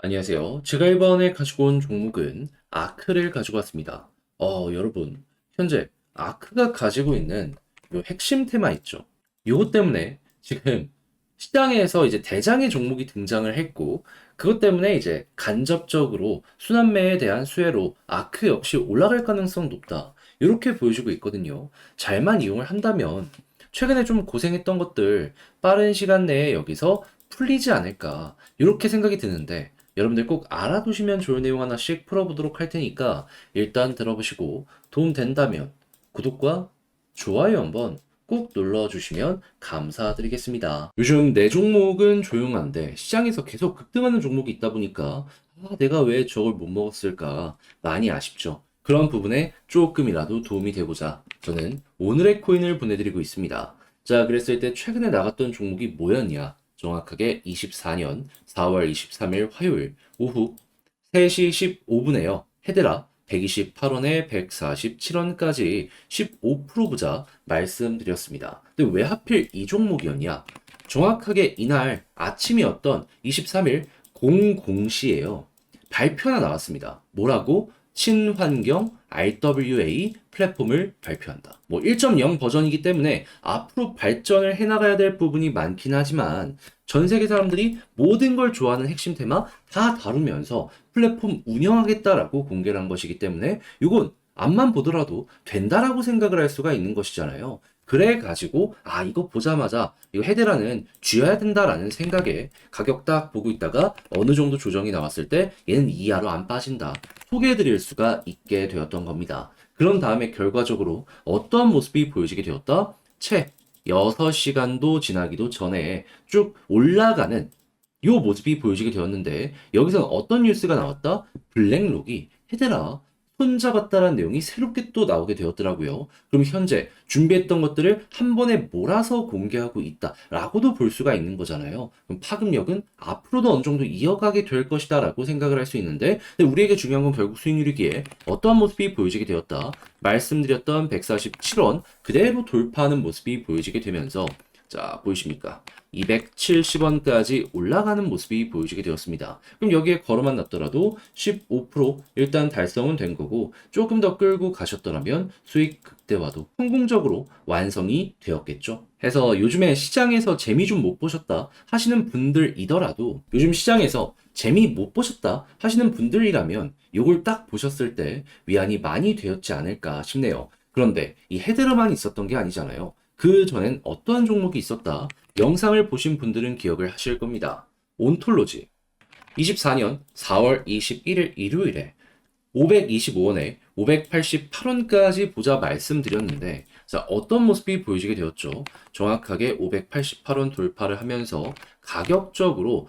안녕하세요. 제가 이번에 가지고 온 종목은 아크를 가지고 왔습니다. 여러분, 현재 아크가 가지고 있는 요 핵심 테마 있죠? 요것 때문에 지금 시장에서 이제 대장의 종목이 등장을 했고, 그것 때문에 이제 간접적으로 순환매에 대한 수혜로 아크 역시 올라갈 가능성 높다. 이렇게 보여주고 있거든요. 잘만 이용을 한다면 최근에 좀 고생했던 것들 빠른 시간 내에 여기서 풀리지 않을까. 이렇게 생각이 드는데, 여러분들 꼭 알아두시면 좋을 내용 하나씩 풀어보도록 할 테니까 일단 들어보시고 도움 된다면 구독과 좋아요 한번 꼭 눌러주시면 감사드리겠습니다. 요즘 내 종목은 조용한데 시장에서 계속 급등하는 종목이 있다 보니까 내가 왜 저걸 못 먹었을까 많이 아쉽죠. 그런 부분에 조금이라도 도움이 되고자 저는 오늘의 코인을 보내드리고 있습니다. 자, 그랬을 때 최근에 나갔던 종목이 뭐였냐? 정확하게 24년 4월 23일 화요일 오후 3시 15분에요. 헤드라 128원에 147원까지 15% 부자 말씀드렸습니다. 근데 왜 하필 이 종목이었냐? 정확하게 이날 아침이었던 23일 00시에요. 발표가 나왔습니다. 뭐라고? 친환경 RWA 플랫폼을 발표한다. 뭐 1.0 버전이기 때문에 앞으로 발전을 해나가야 될 부분이 많긴 하지만 전 세계 사람들이 모든 걸 좋아하는 핵심 테마 다 다루면서 플랫폼 운영하겠다라고 공개를 한 것이기 때문에 이건 앞만 보더라도 된다라고 생각을 할 수가 있는 것이잖아요. 그래 가지고 이거 보자마자 이거 헤드라는 쥐어야 된다라는 생각에 가격 딱 보고 있다가 어느 정도 조정이 나왔을 때 얘는 이하로 안 빠진다. 소개해 드릴 수가 있게 되었던 겁니다. 그런 다음에 결과적으로 어떠한 모습이 보여지게 되었다? 채 6시간도 지나기도 전에 쭉 올라가는 요 모습이 보여지게 되었는데 여기서는 어떤 뉴스가 나왔다? 블랙록이 헤드라 손잡았다라는 내용이 새롭게 또 나오게 되었더라고요. 그럼 현재 준비했던 것들을 한 번에 몰아서 공개하고 있다라고도 볼 수가 있는 거잖아요. 그럼 파급력은 앞으로도 어느 정도 이어가게 될 것이다라고 생각을 할 수 있는데 근데 우리에게 중요한 건 결국 수익률이기에 어떠한 모습이 보여지게 되었다. 말씀드렸던 147원 그대로 돌파하는 모습이 보여지게 되면서 자, 보이십니까? 270원까지 올라가는 모습이 보여지게 되었습니다. 그럼 여기에 걸어만 놨더라도 15% 일단 달성은 된 거고 조금 더 끌고 가셨더라면 수익 극대화도 성공적으로 완성이 되었겠죠. 해서 요즘에 시장에서 재미 좀 못 보셨다 하시는 분들이더라도 요즘 시장에서 재미 못 보셨다 하시는 분들이라면 요걸 딱 보셨을 때 위안이 많이 되었지 않을까 싶네요. 그런데 이 헤드라만 있었던 게 아니잖아요. 그 전엔 어떠한 종목이 있었다. 영상을 보신 분들은 기억을 하실 겁니다. 온톨로지. 24년 4월 21일 일요일에 525원에 588원까지 보자 말씀드렸는데 자, 어떤 모습이 보여지게 되었죠? 정확하게 588원 돌파를 하면서 가격적으로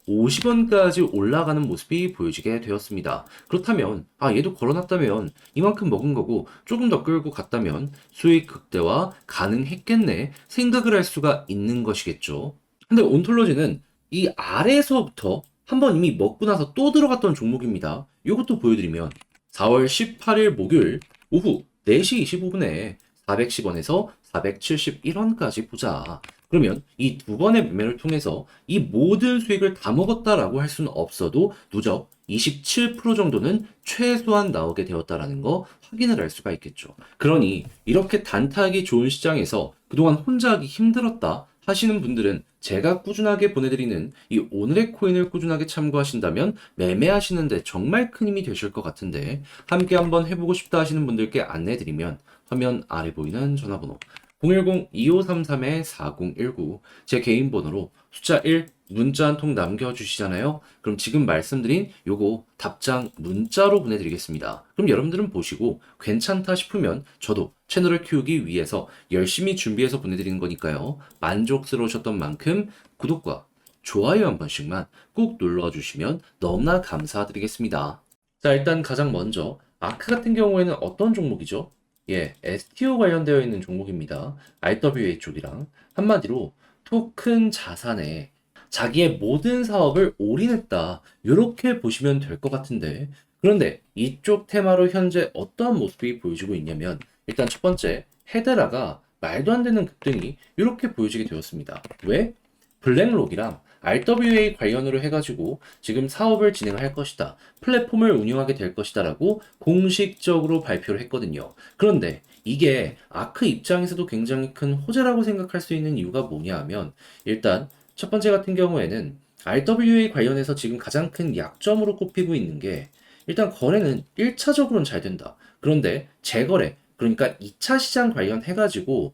750원까지 올라가는 모습이 보여지게 되었습니다. 그렇다면 얘도 걸어놨다면 이만큼 먹은 거고 조금 더 끌고 갔다면 수익 극대화 가능했겠네 생각을 할 수가 있는 것이겠죠. 근데 온톨로지는 이 아래에서부터 한번 이미 먹고 나서 또 들어갔던 종목입니다. 이것도 보여드리면 4월 18일 목요일 오후 4시 25분에 410원에서 471원까지 보자. 그러면 이 두 번의 매매를 통해서 이 모든 수익을 다 먹었다라고 할 수는 없어도 누적 27% 정도는 최소한 나오게 되었다라는 거 확인을 할 수가 있겠죠. 그러니 이렇게 단타하기 좋은 시장에서 그동안 혼자 하기 힘들었다 하시는 분들은 제가 꾸준하게 보내드리는 이 오늘의 코인을 꾸준하게 참고하신다면 매매하시는데 정말 큰 힘이 되실 것 같은데 함께 한번 해보고 싶다 하시는 분들께 안내드리면 화면 아래 보이는 전화번호 010-2533-4019 제 개인 번호로 숫자 1 문자 한 통 남겨주시잖아요. 그럼 지금 말씀드린 요거 답장 문자로 보내드리겠습니다. 그럼 여러분들은 보시고 괜찮다 싶으면 저도 채널을 키우기 위해서 열심히 준비해서 보내드리는 거니까요. 만족스러우셨던 만큼 구독과 좋아요 한 번씩만 꼭 눌러 주시면 너무나 감사드리겠습니다. 자, 일단 가장 먼저 아크 같은 경우에는 어떤 종목이죠? 예, STO 관련되어 있는 종목입니다. RWA 쪽이랑 한마디로 토큰 자산에 자기의 모든 사업을 올인했다. 이렇게 보시면 될 것 같은데 그런데 이쪽 테마로 현재 어떠한 모습이 보여지고 있냐면 일단 첫 번째 헤드라가 말도 안 되는 급등이 이렇게 보여지게 되었습니다. 왜? 블랙록이랑 RWA 관련으로 해가지고 지금 사업을 진행할 것이다. 플랫폼을 운영하게 될 것이다 라고 공식적으로 발표를 했거든요. 그런데 이게 아크 입장에서도 굉장히 큰 호재라고 생각할 수 있는 이유가 뭐냐 하면 일단 첫 번째 같은 경우에는 RWA 관련해서 지금 가장 큰 약점으로 꼽히고 있는 게 일단 거래는 1차적으로는 잘 된다. 그런데 재거래, 그러니까 2차 시장 관련해가지고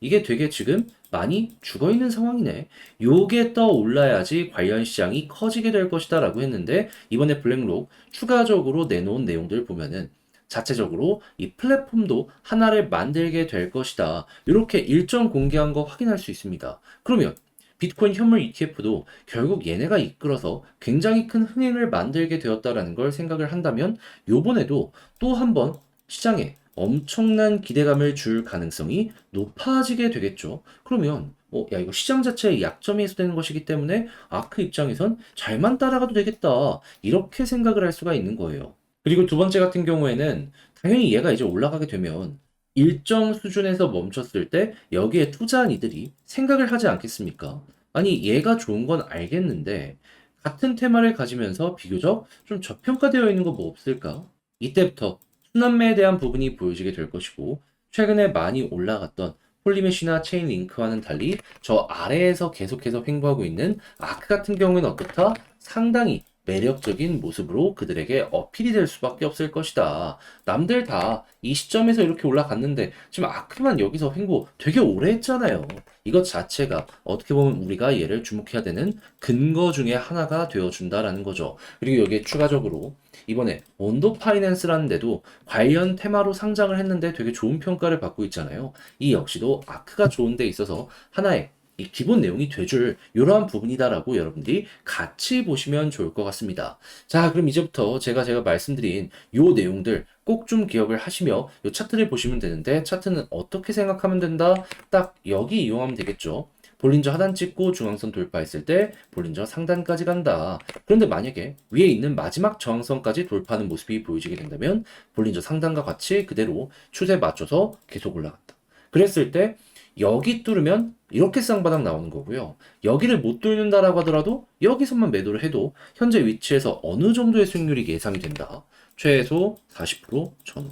이게 되게 지금 많이 죽어 있는 상황이네. 요게 떠올라야지 관련 시장이 커지게 될 것이다 라고 했는데 이번에 블랙록 추가적으로 내놓은 내용들 보면은 자체적으로 이 플랫폼도 하나를 만들게 될 것이다. 이렇게 일정 공개한 거 확인할 수 있습니다. 그러면 비트코인 현물 ETF도 결국 얘네가 이끌어서 굉장히 큰 흥행을 만들게 되었다라는 걸 생각을 한다면 요번에도 또 한번 시장에 엄청난 기대감을 줄 가능성이 높아지게 되겠죠. 그러면 야 이거 시장 자체의 약점이 해소되는 것이기 때문에 아크 입장에선 잘만 따라가도 되겠다. 이렇게 생각을 할 수가 있는 거예요. 그리고 두 번째 같은 경우에는 당연히 얘가 이제 올라가게 되면 일정 수준에서 멈췄을 때 여기에 투자한 이들이 생각을 하지 않겠습니까? 아니 얘가 좋은 건 알겠는데 같은 테마를 가지면서 비교적 좀 저평가되어 있는 거 뭐 없을까? 이때부터 순환매에 대한 부분이 보여지게 될 것이고 최근에 많이 올라갔던 폴리메쉬나 체인링크와는 달리 저 아래에서 계속해서 횡보하고 있는 아크 같은 경우에는 어떻다? 상당히 매력적인 모습으로 그들에게 어필이 될 수밖에 없을 것이다. 남들 다 이 시점에서 이렇게 올라갔는데 지금 아크만 여기서 횡보 되게 오래 했잖아요. 이것 자체가 어떻게 보면 우리가 얘를 주목해야 되는 근거 중에 하나가 되어준다라는 거죠. 그리고 여기에 추가적으로 이번에 원도 파이낸스라는 데도 관련 테마로 상장을 했는데 되게 좋은 평가를 받고 있잖아요. 이 역시도 아크가 좋은 데 있어서 하나의 이 기본 내용이 돼줄 이러한 부분이다라고 여러분들이 같이 보시면 좋을 것 같습니다. 자, 그럼 이제부터 제가 말씀드린 요 내용들 꼭 좀 기억을 하시며 요 차트를 보시면 되는데 차트는 어떻게 생각하면 된다? 딱 여기 이용하면 되겠죠. 볼린저 하단 찍고 중앙선 돌파했을 때 볼린저 상단까지 간다. 그런데 만약에 위에 있는 마지막 저항선까지 돌파하는 모습이 보여지게 된다면 볼린저 상단과 같이 그대로 추세에 맞춰서 계속 올라간다. 그랬을 때 여기 뚫으면 이렇게 쌍바닥 나오는 거고요. 여기를 못 뚫는다라고 하더라도 여기서만 매도를 해도 현재 위치에서 어느 정도의 수익률이 예상이 된다. 최소 40% 전후.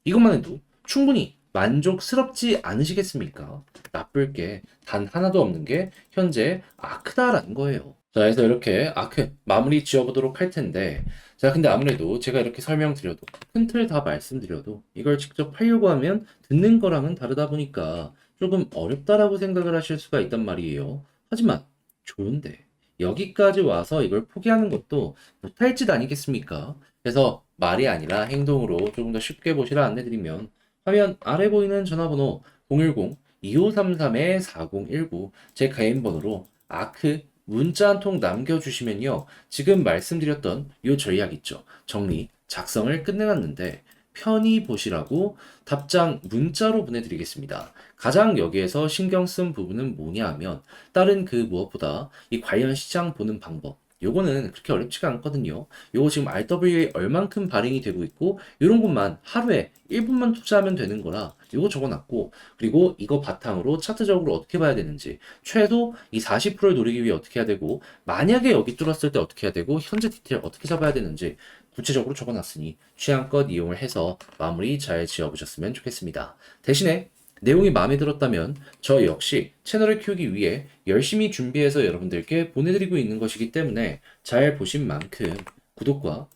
이것만 해도 충분히 만족스럽지 않으시겠습니까? 나쁠 게 단 하나도 없는 게 현재 아크다라는 거예요. 자, 그래서 이렇게 아크 마무리 지어보도록 할 텐데, 자, 근데 아무래도 제가 이렇게 설명드려도, 큰 틀 다 말씀드려도, 이걸 직접 하려고 하면 듣는 거랑은 다르다 보니까 조금 어렵다라고 생각을 하실 수가 있단 말이에요. 하지만 좋은데, 여기까지 와서 이걸 포기하는 것도 못할 짓 아니겠습니까? 그래서 말이 아니라 행동으로 조금 더 쉽게 보시라 안내드리면, 화면 아래 보이는 전화번호 010-2533-4019 제 개인 번호로 아크 문자 한 통 남겨주시면요. 지금 말씀드렸던 요 전략 있죠. 정리, 작성을 끝내놨는데 편히 보시라고 답장 문자로 보내드리겠습니다. 가장 여기에서 신경 쓴 부분은 뭐냐 하면 다른 그 무엇보다 이 관련 시장 보는 방법. 요거는 그렇게 어렵지가 않거든요. 요거 지금 RWA 얼만큼 발행이 되고 있고 이런 것만 하루에 1분만 투자하면 되는 거라 요거 적어놨고 그리고 이거 바탕으로 차트적으로 어떻게 봐야 되는지 최소 이 40%를 노리기 위해 어떻게 해야 되고 만약에 여기 뚫었을 때 어떻게 해야 되고 현재 디테일 어떻게 잡아야 되는지 구체적으로 적어놨으니 취향껏 이용을 해서 마무리 잘 지어보셨으면 좋겠습니다. 대신에 내용이 마음에 들었다면 저 역시 채널을 키우기 위해 열심히 준비해서 여러분들께 보내드리고 있는 것이기 때문에 잘 보신 만큼 구독과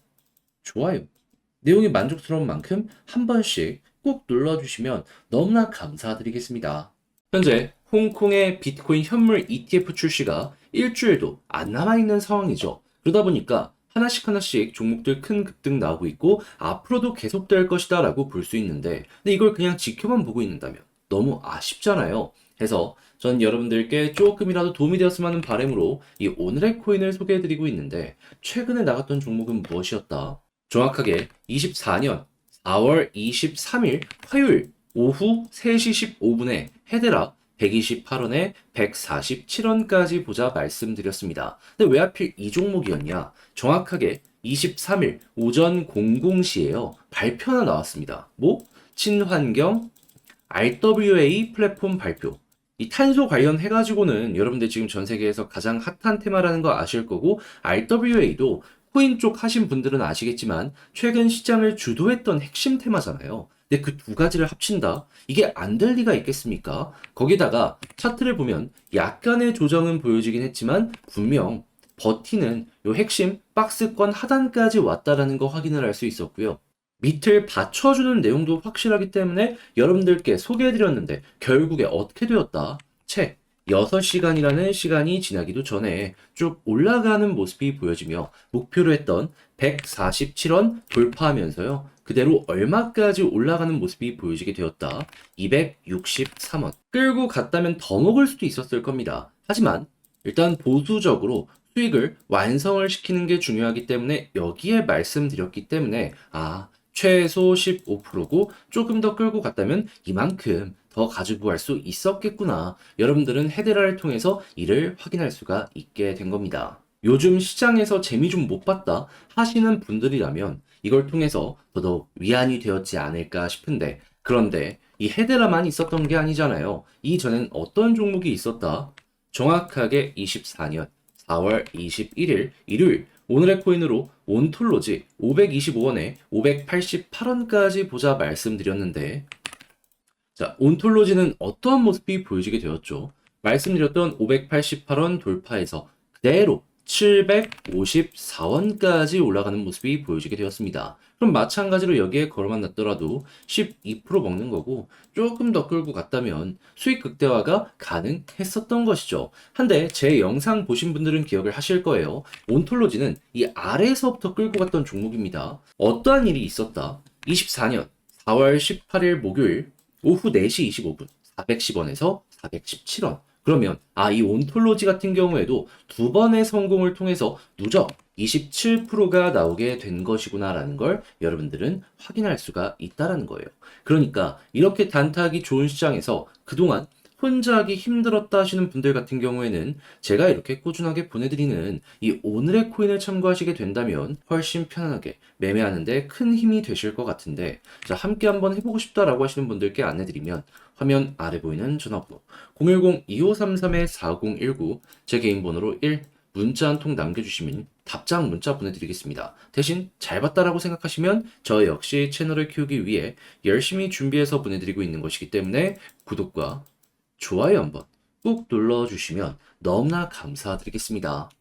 좋아요, 내용이 만족스러운 만큼 한 번씩 꼭 눌러주시면 너무나 감사드리겠습니다. 현재 홍콩의 비트코인 현물 ETF 출시가 일주일도 안 남아있는 상황이죠. 그러다 보니까 하나씩 종목들 큰 급등 나오고 있고 앞으로도 계속될 것이다 라고 볼 수 있는데 근데 이걸 그냥 지켜만 보고 있는다면 너무 아쉽잖아요. 해서 전 여러분들께 조금이라도 도움이 되었으면 하는 바람으로 이 오늘의 코인을 소개해드리고 있는데 최근에 나갔던 종목은 무엇이었다? 정확하게 24년 4월 23일 화요일 오후 3시 15분에 헤데라 128원에 147원까지 보자 말씀드렸습니다. 근데 왜 하필 이 종목이었냐? 정확하게 23일 오전 00시에요. 발표가 나왔습니다. 뭐? 친환경 RWA 플랫폼 발표. 이 탄소 관련해가지고는 여러분들 지금 전 세계에서 가장 핫한 테마라는 거 아실 거고, RWA도 코인 쪽 하신 분들은 아시겠지만, 최근 시장을 주도했던 핵심 테마잖아요. 근데 그 두 가지를 합친다? 이게 안 될 리가 있겠습니까? 거기다가 차트를 보면 약간의 조정은 보여지긴 했지만, 분명 버티는 요 핵심 박스권 하단까지 왔다라는 거 확인을 할 수 있었고요. 밑을 받쳐주는 내용도 확실하기 때문에 여러분들께 소개해드렸는데 결국에 어떻게 되었다? 채 6시간이라는 시간이 지나기도 전에 쭉 올라가는 모습이 보여지며 목표로 했던 147원 돌파하면서요. 그대로 얼마까지 올라가는 모습이 보여지게 되었다. 263원. 끌고 갔다면 더 먹을 수도 있었을 겁니다. 하지만 일단 보수적으로 수익을 완성을 시키는 게 중요하기 때문에 여기에 말씀드렸기 때문에 최소 15%고 조금 더 끌고 갔다면 이만큼 더 가지고 갈 수 있었겠구나. 여러분들은 헤드라를 통해서 이를 확인할 수가 있게 된 겁니다. 요즘 시장에서 재미 좀 못 봤다 하시는 분들이라면 이걸 통해서 더더욱 위안이 되었지 않을까 싶은데, 그런데 이 헤드라만 있었던 게 아니잖아요. 이전엔 어떤 종목이 있었다? 정확하게 24년 4월 21일 일요일 오늘의 코인으로 온톨로지 525원에 588원까지 보자 말씀드렸는데, 자, 온톨로지는 어떠한 모습이 보여지게 되었죠? 말씀드렸던 588원 돌파에서 그대로 754원까지 올라가는 모습이 보여지게 되었습니다. 그럼 마찬가지로 여기에 걸어만 놨더라도 12% 먹는 거고 조금 더 끌고 갔다면 수익 극대화가 가능했었던 것이죠. 한데 제 영상 보신 분들은 기억을 하실 거예요. 온톨로지는 이 아래에서부터 끌고 갔던 종목입니다. 어떠한 일이 있었다? 24년 4월 18일 목요일 오후 4시 25분 410원에서 417원. 그러면 이 온톨로지 같은 경우에도 두 번의 성공을 통해서 누적 27%가 나오게 된 것이구나라는 걸 여러분들은 확인할 수가 있다라는 거예요. 그러니까 이렇게 단타하기 좋은 시장에서 그동안 혼자 하기 힘들었다 하시는 분들 같은 경우에는 제가 이렇게 꾸준하게 보내드리는 이 오늘의 코인을 참고하시게 된다면 훨씬 편안하게 매매하는데 큰 힘이 되실 것 같은데, 자, 함께 한번 해보고 싶다라고 하시는 분들께 안내드리면 화면 아래 보이는 전화번호 010-2533-4019 제 개인 번호로 1 문자 한 통 남겨주시면 답장 문자 보내드리겠습니다. 대신 잘 봤다라고 생각하시면 저 역시 채널을 키우기 위해 열심히 준비해서 보내드리고 있는 것이기 때문에 구독과 좋아요 한번 꾹 눌러주시면 너무나 감사드리겠습니다.